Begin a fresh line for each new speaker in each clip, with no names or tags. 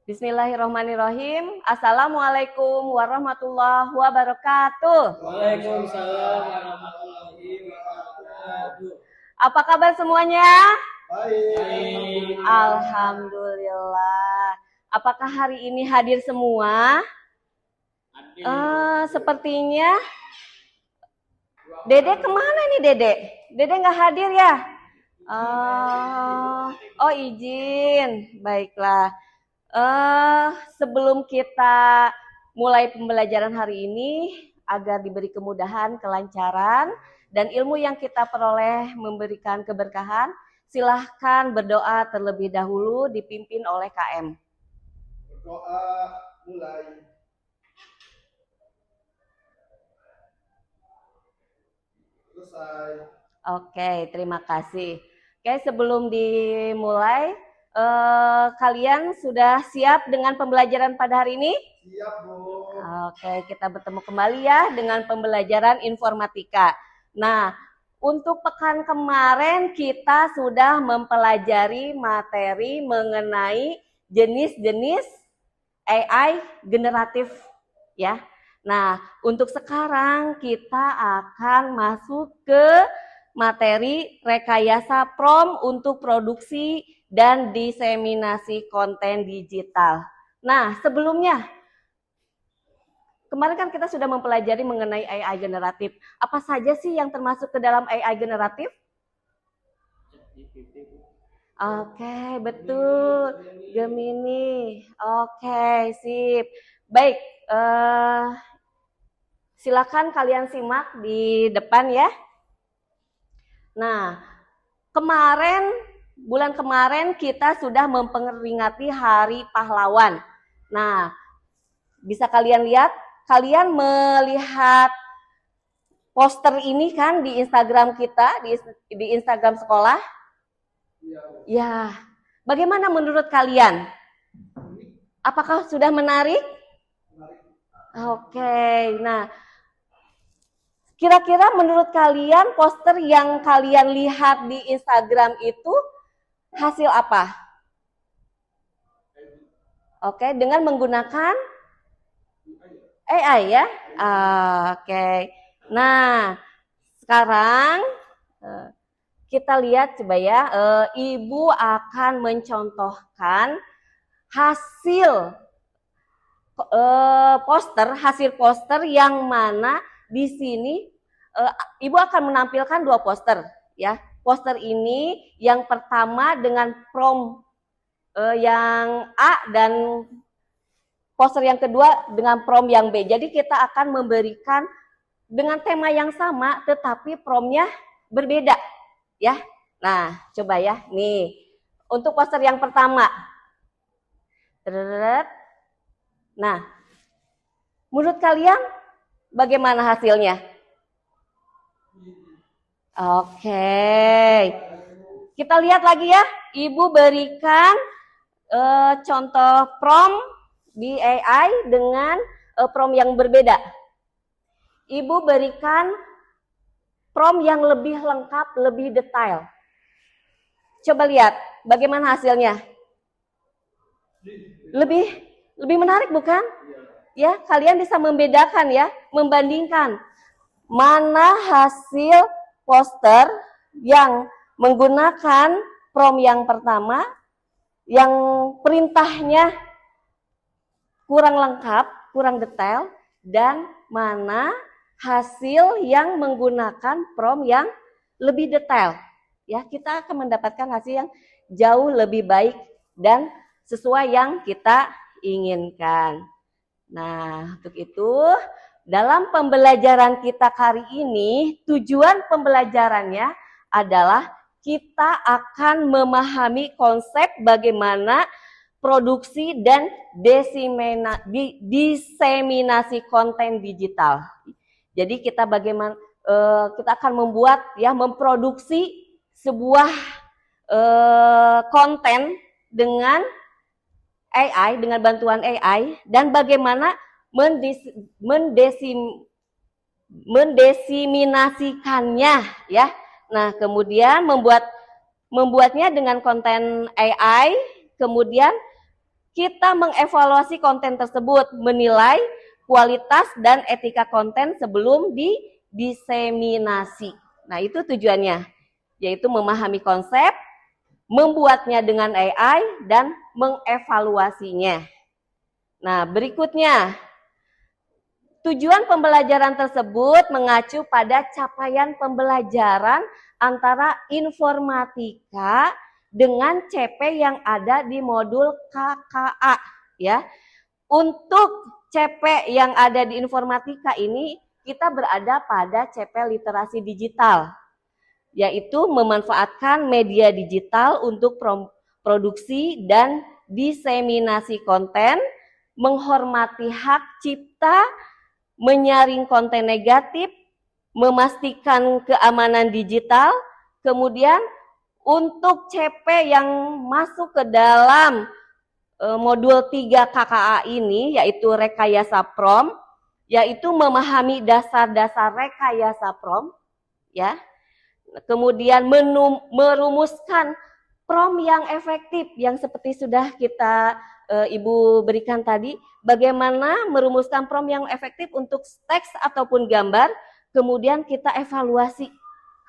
Bismillahirrahmanirrahim. Assalamualaikum warahmatullahi wabarakatuh.
Waalaikumsalam warahmatullahi wabarakatuh.
Apa kabar semuanya?
Baik.
Alhamdulillah. Apakah hari ini hadir semua?
Hadir.
Sepertinya Dede kemana nih Dede? Dede nggak hadir ya? Oh izin. Baiklah. Sebelum kita mulai pembelajaran hari ini, agar diberi kemudahan, kelancaran, dan ilmu yang kita peroleh memberikan keberkahan, silahkan berdoa terlebih dahulu dipimpin oleh KM.
Berdoa mulai. Selesai.
Oke, terima kasih. Oke, sebelum dimulai, kalian sudah siap dengan pembelajaran pada hari ini?
Siap, Bu.
Oke, kita bertemu kembali ya dengan pembelajaran informatika. Nah, untuk pekan kemarin kita sudah mempelajari materi mengenai jenis-jenis AI generatif ya. Nah, untuk sekarang kita akan masuk ke materi rekayasa prompt untuk produksi dan diseminasi konten digital. Nah, sebelumnya, kemarin kan kita sudah mempelajari mengenai AI generatif. Apa saja sih yang termasuk ke dalam AI generatif? Oke, betul. Gemini. Oke, sip. Baik, silakan kalian simak di depan ya. Nah, bulan kemarin kita sudah memperingati Hari Pahlawan. Nah, bisa kalian lihat, kalian melihat poster ini kan di Instagram kita, di Instagram sekolah? Ya, bagaimana menurut kalian? Apakah sudah menarik? Oke, nah, kira-kira menurut kalian poster yang kalian lihat di Instagram itu hasil apa? Oke, dengan menggunakan AI ya? Oke. Nah, sekarang kita lihat coba ya. Ibu akan mencontohkan hasil poster yang mana di sini Ibu akan menampilkan dua poster ya. Poster ini yang pertama dengan prompt yang A dan poster yang kedua dengan prompt yang B. Jadi kita akan memberikan dengan tema yang sama tetapi promptnya berbeda ya. Nah, coba ya. Nih, untuk poster yang pertama. Nah, menurut kalian bagaimana hasilnya? Oke. Kita lihat lagi ya. Ibu berikan contoh prompt di AI dengan prompt yang berbeda. Ibu berikan prompt yang lebih lengkap, lebih detail. Coba lihat bagaimana hasilnya. Lebih menarik bukan? Ya, kalian bisa membedakan ya, membandingkan mana hasil poster yang menggunakan prompt yang pertama, yang perintahnya kurang lengkap, kurang detail, dan mana hasil yang menggunakan prompt yang lebih detail. Ya, kita akan mendapatkan hasil yang jauh lebih baik dan sesuai yang kita inginkan. Nah, untuk itu dalam pembelajaran kita kali ini, tujuan pembelajarannya adalah kita akan memahami konsep bagaimana produksi dan diseminasi konten digital. Jadi kita kita akan memproduksi sebuah konten dengan AI, dengan bantuan AI, dan bagaimana mendesiminasikannya ya. Nah, kemudian membuatnya dengan konten AI, kemudian kita mengevaluasi konten tersebut, menilai kualitas dan etika konten sebelum didiseminasi. Nah, itu tujuannya, yaitu memahami konsep, membuatnya dengan AI, dan mengevaluasinya. Nah, berikutnya, tujuan pembelajaran tersebut mengacu pada capaian pembelajaran antara informatika dengan CP yang ada di modul KKA, ya. Untuk CP yang ada di informatika ini, kita berada pada CP literasi digital, yaitu memanfaatkan media digital untuk produksi dan diseminasi konten, menghormati hak cipta, menyaring konten negatif, memastikan keamanan digital. Kemudian untuk CP yang masuk ke dalam modul 3 KKA ini, yaitu rekayasa prom, yaitu memahami dasar-dasar rekayasa prom, ya. Kemudian merumuskan prom yang efektif, yang seperti sudah kita Ibu berikan tadi, bagaimana merumuskan prom yang efektif untuk teks ataupun gambar, kemudian kita evaluasi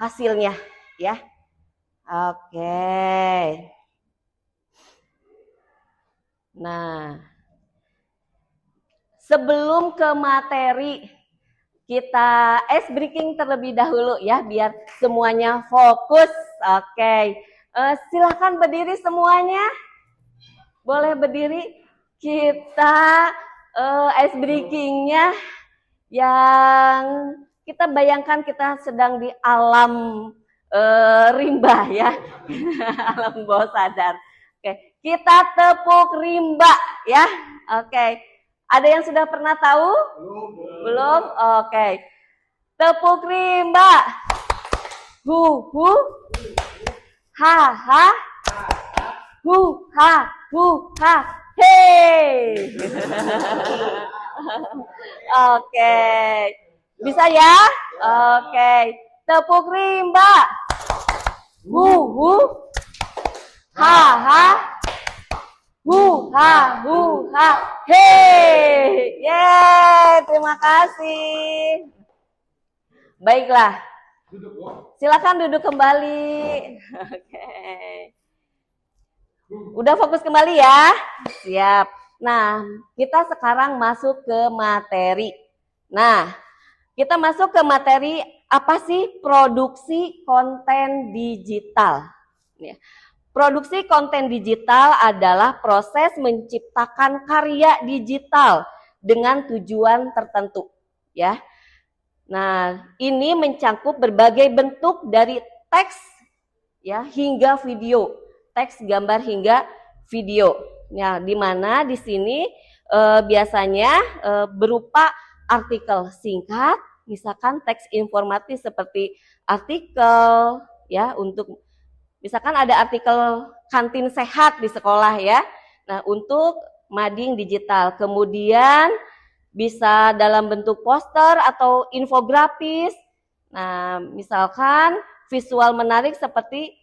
hasilnya, ya. Oke. Nah, sebelum ke materi, kita ice breaking terlebih dahulu ya, biar semuanya fokus. Oke, silahkan berdiri semuanya. Boleh berdiri. Kita ice breakingnya yang kita bayangkan kita sedang di alam rimba ya, alam bawah sadar. Oke, kita tepuk rimba ya. Oke. Ada yang sudah pernah tahu? Belum? Oke. Tepuk rimba. Hu hu. Ha ha. Hu ha hu ha. Hey. Oke. Bisa ya? Oke. Tepuk rimba. Hu hu. Ha ha. Hu ha hu ha. Hei, yeay, terima kasih. Baiklah, silakan duduk kembali. Oke, udah fokus kembali ya. Siap. Nah, kita sekarang masuk ke materi. Nah, kita masuk ke materi apa sih produksi konten digital? Produksi konten digital adalah proses menciptakan karya digital dengan tujuan tertentu, ya. Nah, ini mencakup berbagai bentuk dari teks, ya, hingga video, teks, gambar hingga video. Ya, di mana di sini biasanya berupa artikel singkat, misalkan teks informatif seperti artikel, ya, untuk misalkan ada artikel kantin sehat di sekolah ya. Nah, untuk mading digital. Kemudian bisa dalam bentuk poster atau infografis. Nah, misalkan visual menarik seperti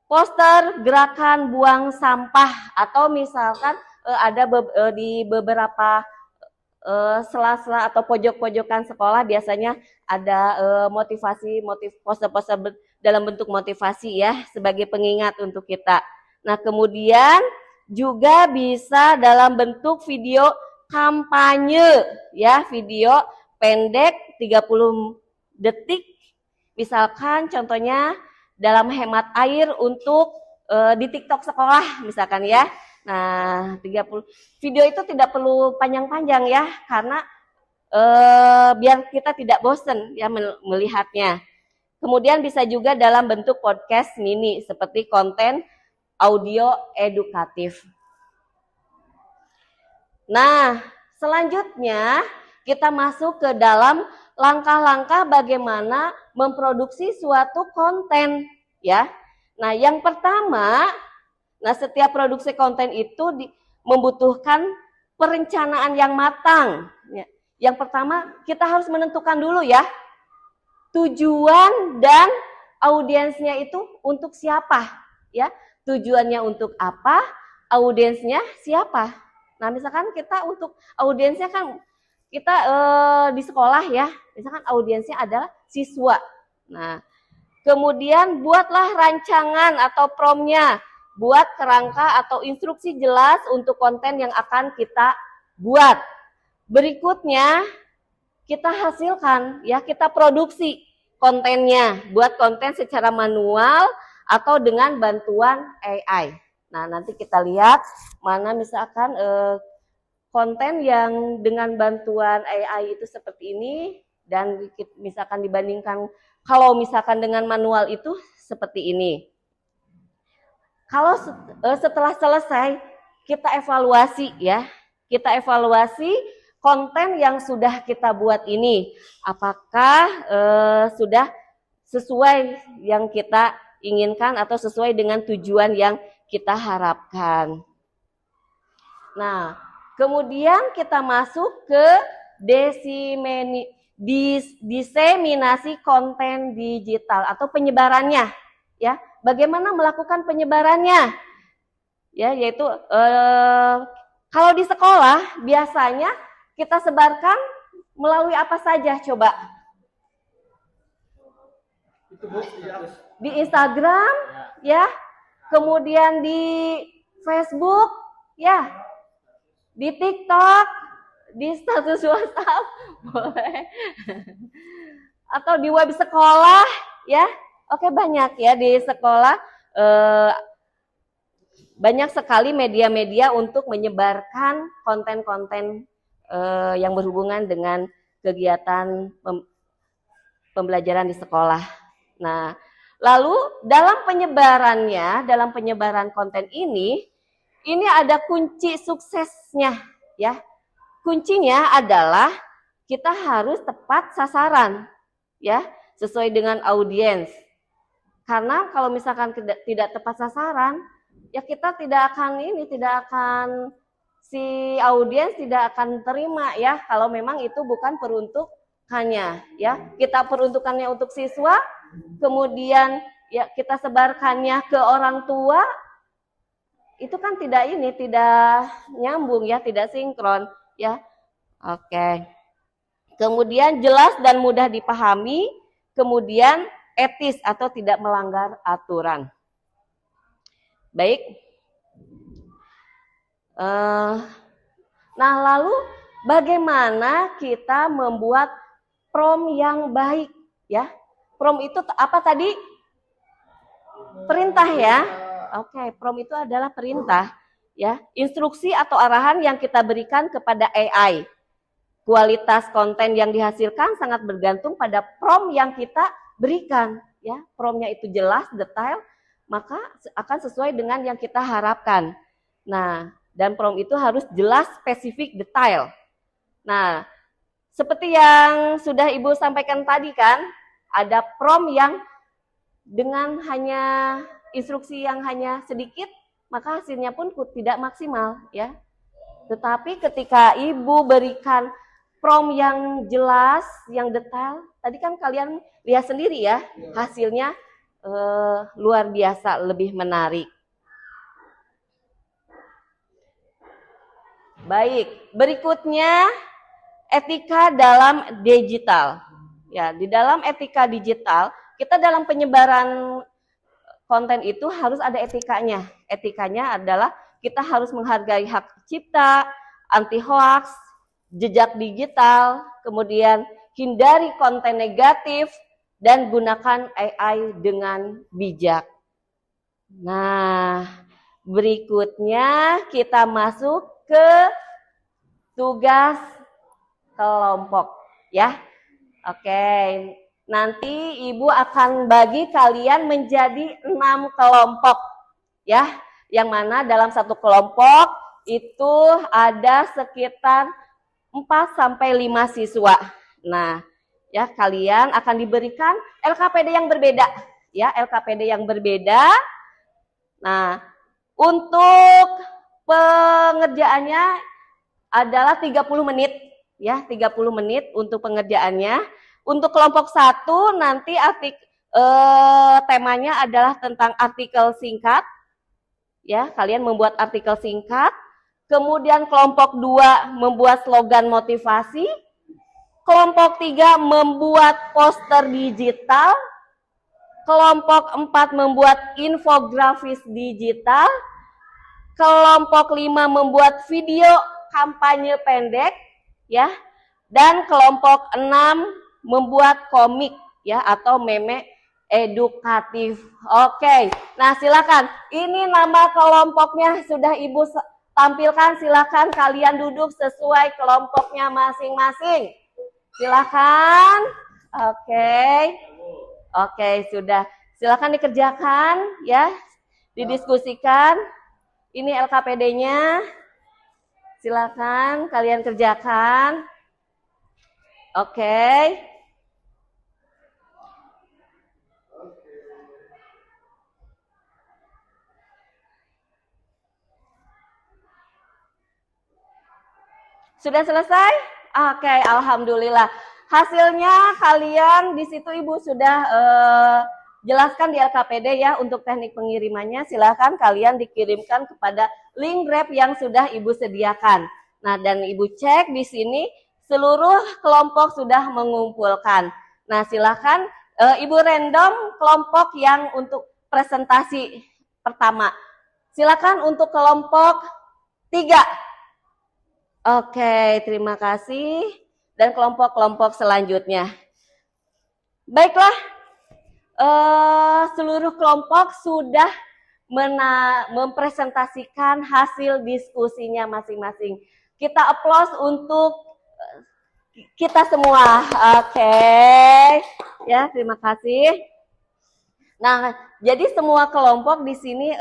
poster gerakan buang sampah, atau misalkan ada di beberapa sela-sela atau pojok-pojokan sekolah biasanya ada poster-poster dalam bentuk motivasi ya, sebagai pengingat untuk kita. Nah, kemudian juga bisa dalam bentuk video kampanye ya, video pendek 30 detik. Misalkan contohnya dalam hemat air untuk di TikTok sekolah misalkan ya. Nah, 30 video itu tidak perlu panjang-panjang ya, karena biar kita tidak bosan ya melihatnya. Kemudian bisa juga dalam bentuk podcast mini seperti konten audio edukatif. Nah, selanjutnya kita masuk ke dalam langkah-langkah bagaimana memproduksi suatu konten ya. Nah, yang pertama, setiap produksi konten itu membutuhkan perencanaan yang matang. Ya. Yang pertama, kita harus menentukan dulu ya, tujuan dan audiensnya itu untuk siapa, ya? Tujuannya untuk apa? audiensnya siapa? Nah, misalkan kita untuk audiensnya kan kita di sekolah ya, misalkan audiensnya adalah siswa. Nah, kemudian buatlah rancangan atau promnya, buat kerangka atau instruksi jelas untuk konten yang akan kita buat. Berikutnya kita hasilkan ya, kita produksi kontennya, buat konten secara manual atau dengan bantuan AI. Nah, nanti kita lihat mana misalkan konten yang dengan bantuan AI itu seperti ini, dan misalkan dibandingkan kalau misalkan dengan manual itu seperti ini. Kalau setelah selesai kita evaluasi ya, kita evaluasi konten yang sudah kita buat ini, apakah sudah sesuai yang kita inginkan atau sesuai dengan tujuan yang kita harapkan. Nah, kemudian kita masuk ke diseminasi konten digital atau penyebarannya, ya. Bagaimana melakukan penyebarannya? Ya, yaitu kalau di sekolah biasanya kita sebarkan melalui apa saja coba? Di Instagram, ya. Kemudian di Facebook, ya. Di TikTok, di status WhatsApp, boleh. Atau di web sekolah, ya. Oke, banyak ya di sekolah. Banyak sekali media-media untuk menyebarkan konten-konten yang berhubungan dengan kegiatan pembelajaran di sekolah. Nah, lalu dalam penyebaran konten ini ada kunci suksesnya, ya. Kuncinya adalah kita harus tepat sasaran, ya, sesuai dengan audiens. Karena kalau misalkan tidak tepat sasaran, ya kita tidak akan si audiens tidak akan terima ya kalau memang itu bukan peruntukannya, ya. Kita peruntukannya untuk siswa, kemudian ya kita sebarkannya ke orang tua, itu kan tidak nyambung ya, tidak sinkron ya. Oke. Kemudian jelas dan mudah dipahami, kemudian etis atau tidak melanggar aturan. Baik. Nah, lalu bagaimana kita membuat prom yang baik, ya? Prom itu apa tadi? Perintah ya. Oke, prom itu adalah perintah, ya. Instruksi atau arahan yang kita berikan kepada AI. Kualitas konten yang dihasilkan sangat bergantung pada prom yang kita berikan, ya. Promnya itu jelas, detail, maka akan sesuai dengan yang kita harapkan. Nah, dan prom itu harus jelas, spesifik, detail. Nah, seperti yang sudah Ibu sampaikan tadi kan, ada prom yang dengan hanya instruksi yang hanya sedikit, maka hasilnya pun tidak maksimal, ya. Tetapi ketika Ibu berikan prom yang jelas, yang detail, tadi kan kalian lihat sendiri ya, hasilnya luar biasa, lebih menarik. Baik, berikutnya etika dalam digital. Ya, di dalam etika digital, kita dalam penyebaran konten itu harus ada etikanya. Etikanya adalah kita harus menghargai hak cipta, anti hoax, jejak digital, kemudian hindari konten negatif, dan gunakan AI dengan bijak. Nah, berikutnya kita masuk ke tugas kelompok, ya. Oke, nanti Ibu akan bagi kalian menjadi 6 kelompok, ya. Yang mana dalam satu kelompok itu ada sekitar 4-5 siswa. Nah, ya, kalian akan diberikan LKPD yang berbeda, ya, LKPD yang berbeda. Nah, untuk pengerjaannya adalah 30 menit, ya, 30 menit untuk pengerjaannya. Untuk kelompok 1 nanti temanya adalah tentang artikel singkat, ya, kalian membuat artikel singkat. Kemudian kelompok 2 membuat slogan motivasi. Kelompok 3 membuat poster digital. Kelompok 4 membuat infografis digital. Kelompok 5 membuat video kampanye pendek, ya. Dan kelompok 6 membuat komik, ya, atau meme edukatif. Oke, nah silakan. Ini nama kelompoknya sudah Ibu tampilkan. Silakan kalian duduk sesuai kelompoknya masing-masing. Silakan. Oke, sudah. Silakan dikerjakan, ya, didiskusikan. Ini LKPD-nya. Silakan kalian kerjakan. Oke. Sudah selesai? Oke, alhamdulillah. Hasilnya kalian di situ Ibu sudah jelaskan di LKPD ya untuk teknik pengirimannya. Silakan kalian dikirimkan kepada link Grab yang sudah Ibu sediakan. Nah, dan Ibu cek di sini seluruh kelompok sudah mengumpulkan. Nah, silakan Ibu random kelompok yang untuk presentasi pertama. Silakan untuk kelompok 3. Oke, terima kasih. Dan kelompok-kelompok selanjutnya. Baiklah, seluruh kelompok sudah mempresentasikan hasil diskusinya masing-masing. Kita applause untuk kita semua. Oke, ya, terima kasih. Nah, jadi semua kelompok di sini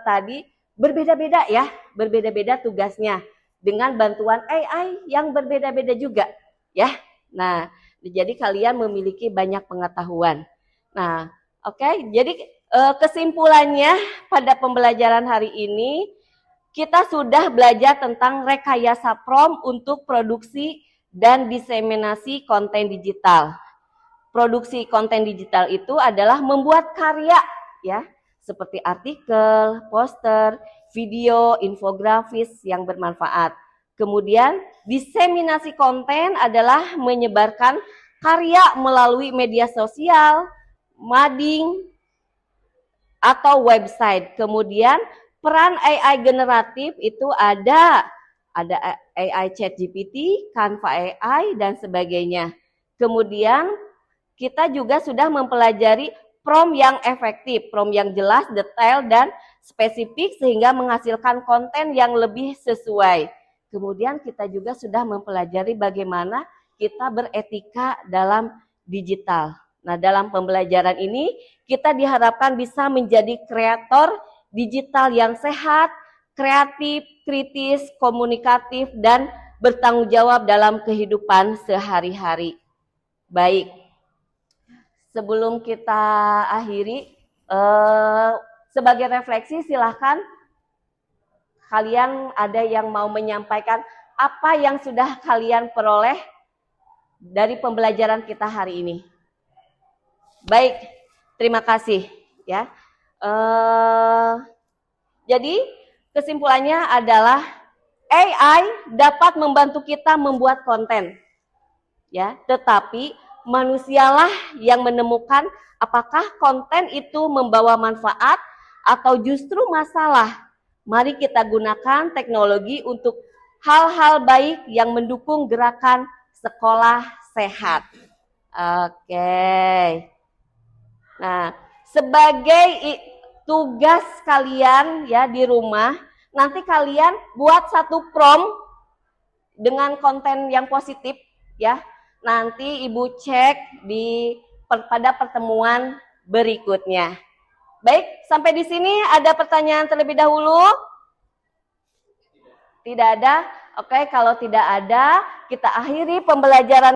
tadi berbeda-beda ya, berbeda-beda tugasnya. Dengan bantuan AI yang berbeda-beda juga, ya. Nah, jadi kalian memiliki banyak pengetahuan. Nah, oke. Jadi kesimpulannya pada pembelajaran hari ini kita sudah belajar tentang rekayasa prompt untuk produksi dan diseminasi konten digital. Produksi konten digital itu adalah membuat karya, ya, seperti artikel, poster, video, infografis yang bermanfaat. Kemudian diseminasi konten adalah menyebarkan karya melalui media sosial, mading, atau website. Kemudian peran AI generatif itu ada AI ChatGPT, Canva AI, dan sebagainya. Kemudian kita juga sudah mempelajari prompt yang efektif, prompt yang jelas, detail, dan spesifik sehingga menghasilkan konten yang lebih sesuai. Kemudian kita juga sudah mempelajari bagaimana kita beretika dalam digital. Nah, dalam pembelajaran ini kita diharapkan bisa menjadi kreator digital yang sehat, kreatif, kritis, komunikatif, dan bertanggung jawab dalam kehidupan sehari-hari. Baik. Sebelum kita akhiri, sebagai refleksi silahkan kalian ada yang mau menyampaikan apa yang sudah kalian peroleh dari pembelajaran kita hari ini. Baik, terima kasih ya. Jadi kesimpulannya adalah AI dapat membantu kita membuat konten, ya. Tetapi manusialah yang menemukan apakah konten itu membawa manfaat atau justru masalah. Mari kita gunakan teknologi untuk hal-hal baik yang mendukung gerakan sekolah sehat. Oke. Nah, sebagai tugas kalian ya di rumah, nanti kalian buat satu prompt dengan konten yang positif ya. Nanti Ibu cek pada pertemuan berikutnya. Baik, sampai di sini ada pertanyaan terlebih dahulu? Tidak ada? Oke, kalau tidak ada, kita akhiri pembelajaran